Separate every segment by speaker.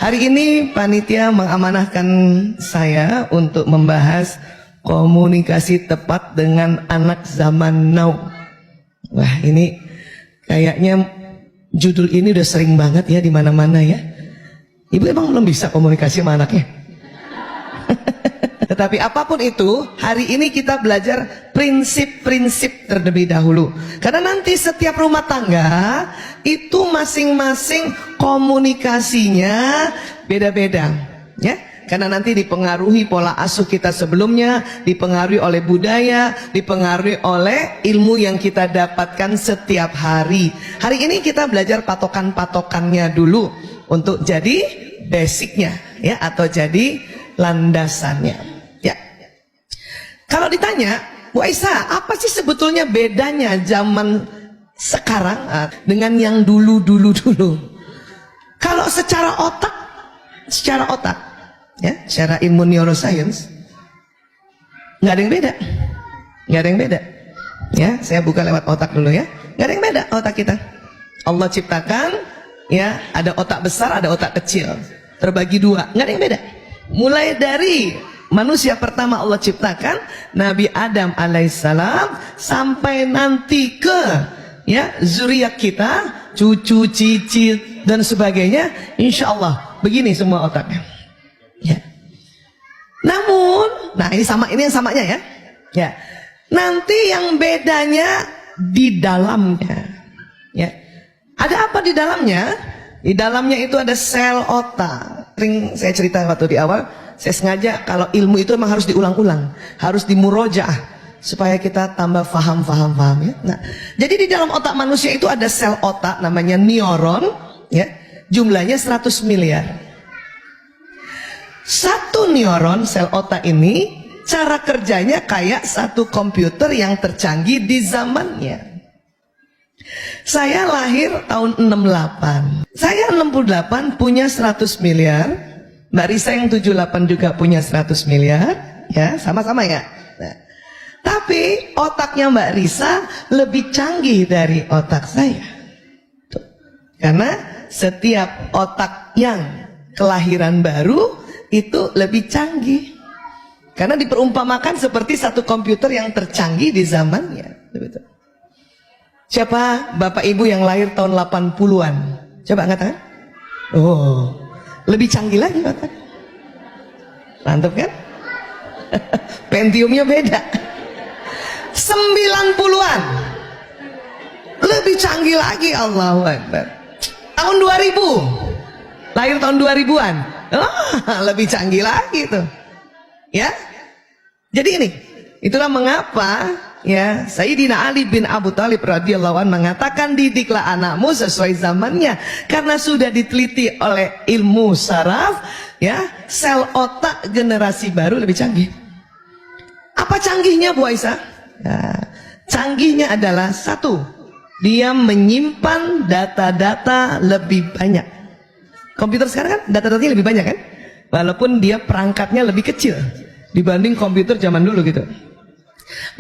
Speaker 1: Hari ini panitia mengamanahkan saya untuk membahas komunikasi tepat dengan anak zaman now. Wah, ini kayaknya judul ini udah sering banget ya di mana-mana ya. Ibu emang belum bisa komunikasi sama anaknya? Tetapi apapun itu, hari ini kita belajar prinsip-prinsip terlebih dahulu. Karena nanti setiap rumah tangga itu masing-masing komunikasinya beda-beda, ya. Karena nanti dipengaruhi pola asuh kita sebelumnya, dipengaruhi oleh budaya, dipengaruhi oleh ilmu yang kita dapatkan setiap hari. Hari ini kita belajar patokan-patokannya dulu untuk jadi basicnya, ya, atau jadi landasannya. Ya. Kalau ditanya, Bu Aisyah, apa sih sebetulnya bedanya zaman sekarang dengan yang dulu? Kalau secara otak, ya, secara ilmu neuroscience, nggak ada yang beda. Ya, saya buka lewat otak dulu ya. Nggak ada yang beda otak kita. Allah ciptakan, ya, ada otak besar, ada otak kecil, terbagi dua. Nggak ada yang beda. Mulai dari manusia pertama Allah ciptakan, Nabi Adam alaihissalam, sampai nanti ke, ya, zuriat kita, cucu, cicit dan sebagainya, insya Allah begini semua otaknya. Ya. Namun, nah ini yang samanya ya. Ya. Nanti yang bedanya di dalamnya. Ya. Ada apa di dalamnya? Di dalamnya itu ada sel otak. Sering saya cerita waktu di awal, saya sengaja kalau ilmu itu memang harus diulang-ulang, harus dimurojaah supaya kita tambah paham ya. Nah, jadi di dalam otak manusia itu ada sel otak namanya neuron, ya. Jumlahnya 100 miliar. Satu neuron sel otak ini cara kerjanya kayak satu komputer yang tercanggih di zamannya. Saya lahir tahun 68. Saya 68 punya 100 miliar. Mbak Risa yang 78 juga punya 100 miliar. Ya, sama-sama ya. Nah, tapi otaknya Mbak Risa lebih canggih dari otak saya. Tuh. Karena setiap otak yang kelahiran baru itu lebih canggih. Karena diperumpamakan seperti satu komputer yang tercanggih di zamannya. Betul. Siapa bapak ibu yang lahir tahun 80-an? Coba angkat tangan. Oh, lebih canggih lagi otak. Mantap kan? Pentiumnya beda. 90-an. Lebih canggih lagi, Allahu Akbar. Tahun 2000. Lahir tahun 2000-an. Lebih canggih lagi tuh. Ya. Jadi ini, itulah mengapa, ya, Sayyidina Ali bin Abu Thalib radhiyallahu anhu mengatakan, didiklah anakmu sesuai zamannya, karena sudah diteliti oleh ilmu saraf, ya, sel otak generasi baru lebih canggih. Apa canggihnya, Bu Aisyah? Nah, canggihnya adalah satu, dia menyimpan data-data lebih banyak. Komputer sekarang kan data-datanya lebih banyak kan, walaupun dia perangkatnya lebih kecil dibanding komputer zaman dulu gitu.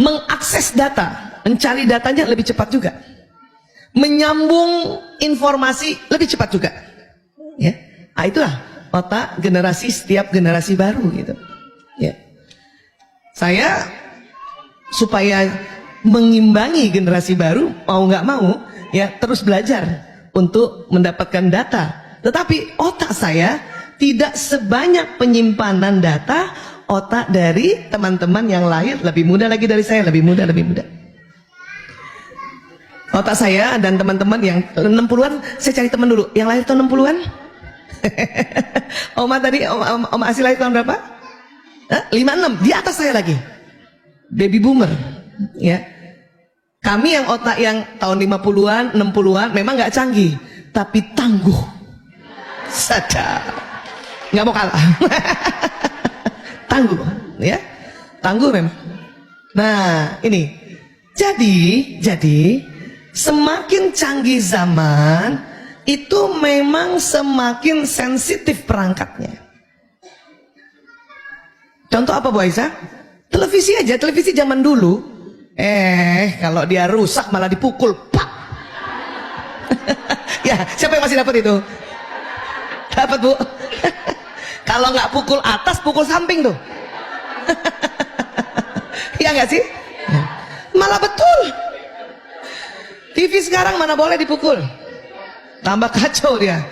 Speaker 1: Mengakses data, mencari datanya lebih cepat juga, menyambung informasi lebih cepat juga, ya. Nah, itulah otak generasi, setiap generasi baru gitu, ya. Saya supaya mengimbangi generasi baru, mau nggak mau, ya, terus belajar untuk mendapatkan data. Tetapi otak saya tidak sebanyak penyimpanan data otak dari teman-teman yang lahir lebih muda lagi dari saya, lebih muda. Otak saya dan teman-teman yang 60-an, saya cari teman dulu yang lahir tahun 60-an. Oma tadi, Oma Asih lahir tahun berapa? 56, di atas saya lagi. Baby boomer, ya. Kami yang otak yang tahun 50-an, 60-an memang nggak canggih, tapi tangguh. Sadar. Nggak mau kalah. Tangguh, ya, tangguh memang. Nah, ini jadi semakin canggih zaman itu memang semakin sensitif perangkatnya. Contoh apa, Bu Aisyah? Televisi aja, televisi zaman dulu, kalau dia rusak malah dipukul, pak. Ya, siapa yang masih dapat itu? Dapat, Bu? Kalau nggak pukul atas, pukul samping tuh. Iya nggak sih? Malah betul. TV sekarang mana boleh dipukul. Tambah kacau dia.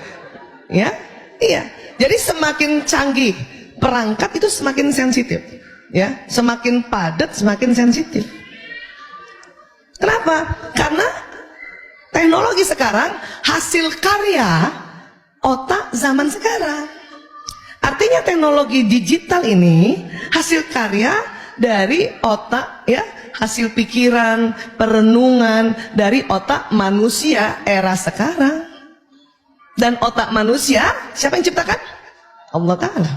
Speaker 1: Ya, iya. Jadi semakin canggih perangkat itu semakin sensitif. Ya, semakin padat semakin sensitif. Kenapa? Karena teknologi sekarang hasil karya otak zaman sekarang. Artinya teknologi digital ini hasil karya dari otak, ya, hasil pikiran, perenungan dari otak manusia era sekarang. Dan otak manusia siapa yang ciptakan? Allah Ta'ala.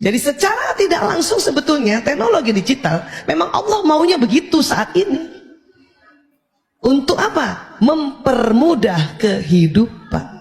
Speaker 1: Jadi secara tidak langsung sebetulnya teknologi digital memang Allah maunya begitu saat ini. Untuk apa? Mempermudah kehidupan.